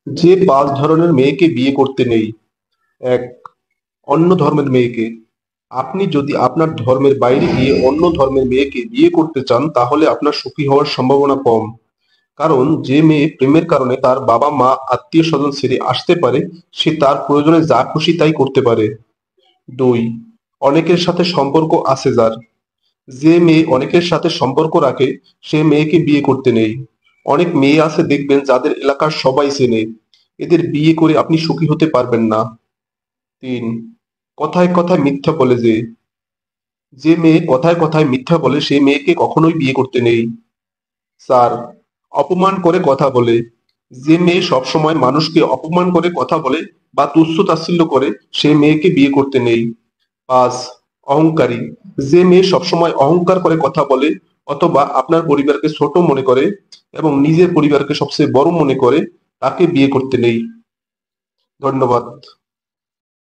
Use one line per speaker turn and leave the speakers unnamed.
যে ৫ ধরনের মেয়েকে বিয়ে করতে নেই। ১. অন্য ধর্মের মেয়েকে। আপনি যদি আপনার ধর্মের বাইরে গিয়ে অন্য ধর্মের মেয়েকে বিয়ে করতে চান তাহলে আপনার সুখী হওয়ার সম্ভাবনা কম। কারণ যে মেয়ে প্রেমের কারণে তার বাবা-মা, আত্মীয়-স্বজন ছেড়ে আসতে পারে, সে তার প্রয়োজনে যা খুশি তাই করতে পারে। ২. অনেকের সাথে সম্পর্ক আছে যার। যে মেয়ে অনেকের সাথে সম্পর্ক রাখে সে মেয়েকে বিয়ে করতে নেই। অনেক মেয়ে আছে দেখবেন যাদের এলাকার সবাই চেনে। এদের বিয়ে করে আপনি সুখী হতে পারবেন না। ৩. কথায় কথায় মিথ্যা বলে যে। যে মেয়ে কথায় কথায় মিথ্যা বলে সে মেয়েকে কখনোই বিয়ে করতে নেই। ৪. অপমান করে কথা বলে। যে মেয়ে সবসময় মানুষকে অপমান করে কথা বলে বা তুচ্ছ-তাচ্ছিল্য করে সে মেয়েকে বিয়ে করতে নেই। ৫. অহংকারী। যে মেয়ে সবসময় অহংকার করে কথা বলে অথবা আপনার পরিবারকে ছোট মনে করে এবং নিজের পরিবারকে সবচেয়ে বড় মনে করে তাকে বিয়ে করতে নেই। ধন্যবাদ।